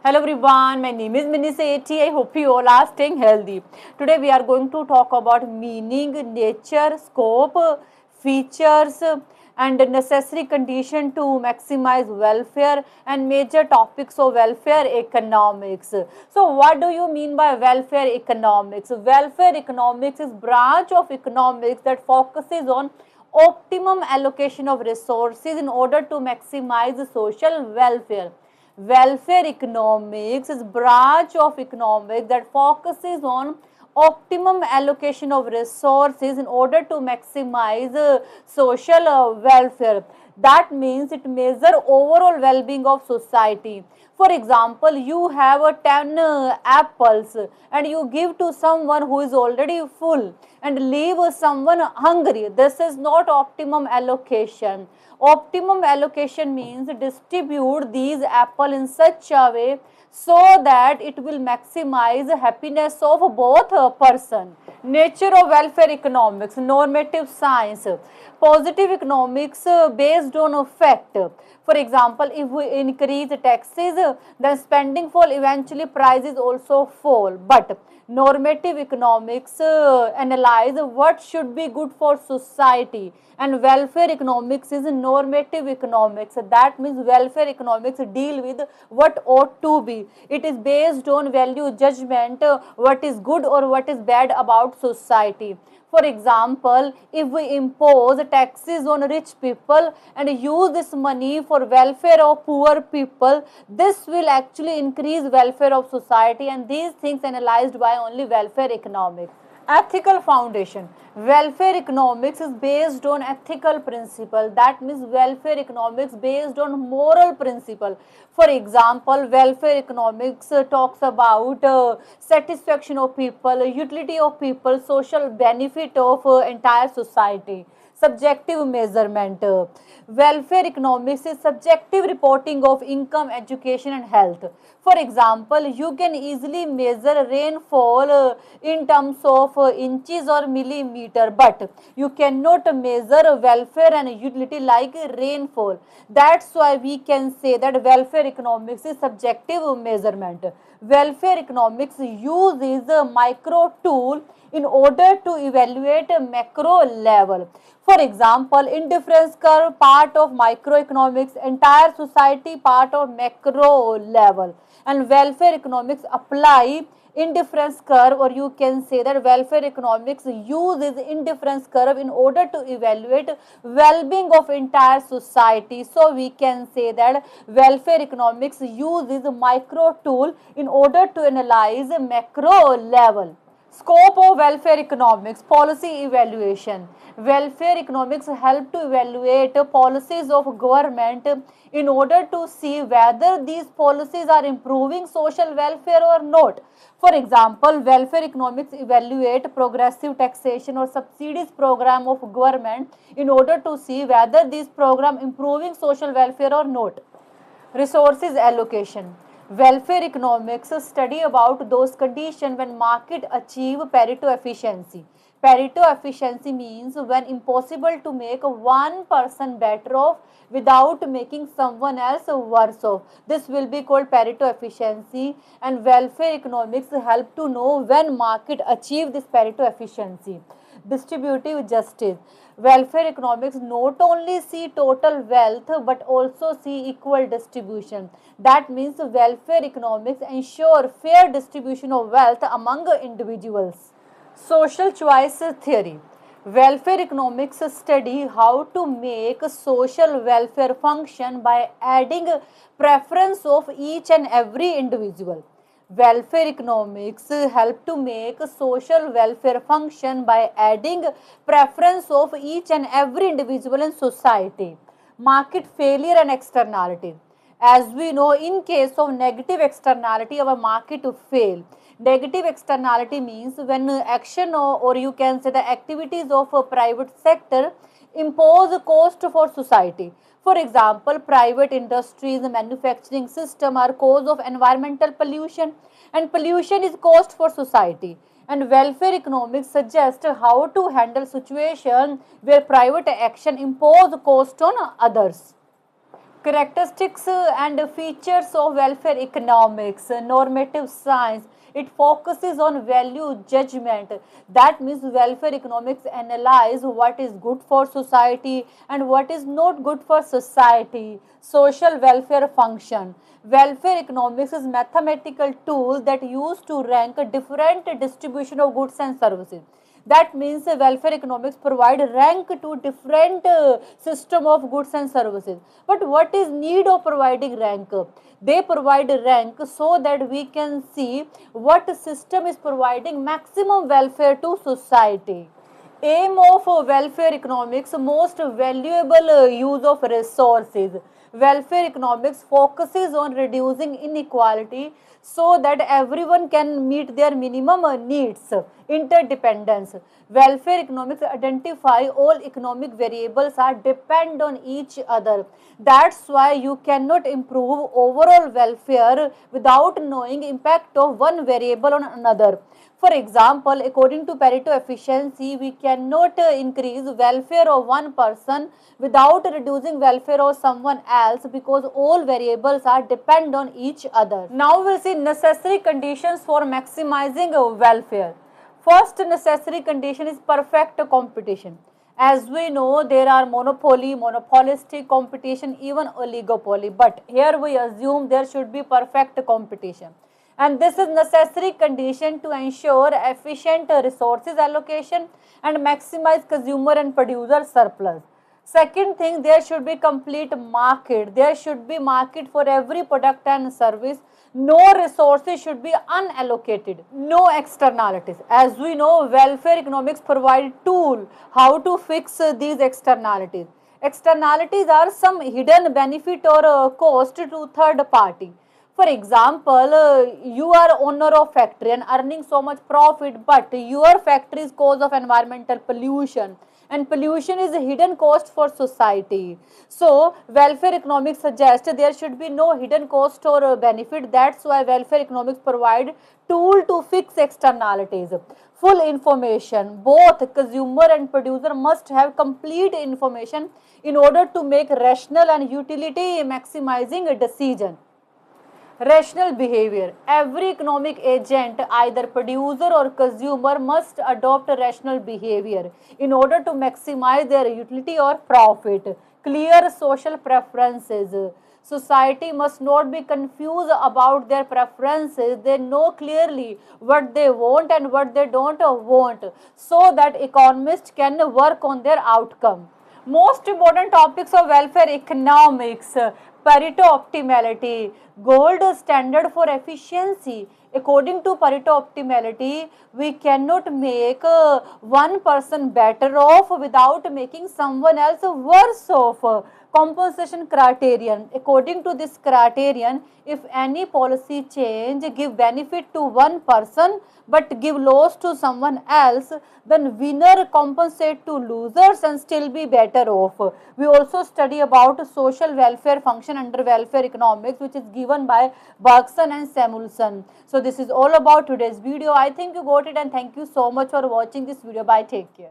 Hello everyone, my name is Mini Sethi. I hope you all are staying healthy. Today we are going to talk about meaning, nature, scope, features and necessary condition to maximize welfare and major topics of welfare economics. So what do you mean by welfare economics? Welfare economics is branch of economics that focuses on optimum allocation of resources in order to maximize social welfare. Welfare economics is branch of economics that focuses on optimum allocation of resources in order to maximize social welfare. That means it measures overall well-being of society. For example, you have a 10 apples and you give to someone who is already full and leave someone hungry. This is not optimum allocation. Optimum allocation means distribute these apples in such a way so that it will maximize happiness of both person. Nature of welfare economics, normative science, positive economics based on effect. For example, if we increase taxes, then spending fall, eventually prices also fall. But normative economics analyze what should be good for society, and welfare economics is normative economics. That means welfare economics deal with what ought to be. It is based on value judgment, what is good or what is bad about society. For example, if we impose taxes on rich people and use this money for welfare of poor people, this will actually increase welfare of society, and these things analyzed by only welfare economics. Ethical foundation. Welfare economics is based on ethical principle. That means welfare economics based on moral principle. For example, welfare economics talks about satisfaction of people, utility of people, social benefit of entire society. Subjective measurement. Welfare economics is subjective reporting of income, education and health. For example, you can easily measure rainfall in terms of inches or millimeter, but you cannot measure welfare and utility like rainfall. That's why we can say that welfare economics is subjective measurement. Welfare economics uses a micro tool in order to evaluate a macro level. For example, indifference curve part of microeconomics, entire society part of macro level, and welfare economics apply indifference curve, or you can say that welfare economics uses indifference curve in order to evaluate well-being of entire society. So we can say that welfare economics uses micro tool in order to analyze macro level. Scope of welfare economics, policy evaluation. Welfare economics help to evaluate policies of government in order to see whether these policies are improving social welfare or not. For example, welfare economics evaluate progressive taxation or subsidies program of government in order to see whether these program improving social welfare or not. Resources allocation. Welfare economics study about those conditions when market achieve Pareto efficiency. Pareto efficiency means when impossible to make one person better off without making someone else worse off. This will be called Pareto efficiency, and welfare economics help to know when market achieve this Pareto efficiency. Distributive justice. Welfare economics not only see total wealth but also see equal distribution. That means welfare economics ensure fair distribution of wealth among individuals. Social choice theory. Welfare economics study how to make social welfare function by adding preference of each and every individual. Welfare economics help to make social welfare function by adding preference of each and every individual in society. Market failure and externality. As we know, in case of negative externality, our market will fail. Negative externality means when action or you can say the activities of a private sector impose cost for society. For example, private industries, manufacturing system are cause of environmental pollution, and pollution is cost for society. And welfare economics suggests how to handle situation where private action impose cost on others. Characteristics and features of welfare economics, normative science. It focuses on value judgment. That means welfare economics analyze what is good for society and what is not good for society. Social welfare function. Welfare economics is mathematical tool that used to rank a different distribution of goods and services. That means welfare economics provide rank to different system of goods and services. But what is need of providing rank? They provide rank so that we can see what system is providing maximum welfare to society. Aim of welfare economics, most valuable use of resources. Welfare economics focuses on reducing inequality so that everyone can meet their minimum needs. Interdependence. Welfare economics identify all economic variables are depend on each other. That's why you cannot improve overall welfare without knowing impact of one variable on another. For example, according to Pareto efficiency, we cannot increase welfare of one person without reducing welfare of someone else because all variables are depend on each other. Now we'll see necessary conditions for maximizing welfare. First necessary condition is perfect competition. As we know, there are monopoly, monopolistic competition, even oligopoly. But here we assume there should be perfect competition. And this is necessary condition to ensure efficient resources allocation and maximize consumer and producer surplus. Second thing, there should be complete market. There should be market for every product and service. No resources should be unallocated. No externalities. As we know, welfare economics provide tool how to fix these externalities. Externalities are some hidden benefit or cost to third party. For example, you are owner of factory and earning so much profit, but your factory is cause of environmental pollution, and pollution is a hidden cost for society. So welfare economics suggests there should be no hidden cost or benefit. That's why welfare economics provide tool to fix externalities. Full information. Both consumer and producer must have complete information in order to make rational and utility maximizing a decision. Rational behavior. Every economic agent, either producer or consumer, must adopt a rational behavior in order to maximize their utility or profit. Clear social preferences. Society must not be confused about their preferences. They know clearly what they want and what they don't want so that economists can work on their outcome. Most important topics of welfare economics. Pareto optimality, gold standard for efficiency. According to Pareto optimality, we cannot make one person better off without making someone else worse off. Compensation criterion. According to this criterion, if any policy change give benefit to one person but give loss to someone else, then winner compensate to losers and still be better off. We also study about social welfare function under welfare economics, which is given by Bergson and Samuelson. So this is all about today's video. I think you got it, and thank you so much for watching this video. Bye, take care.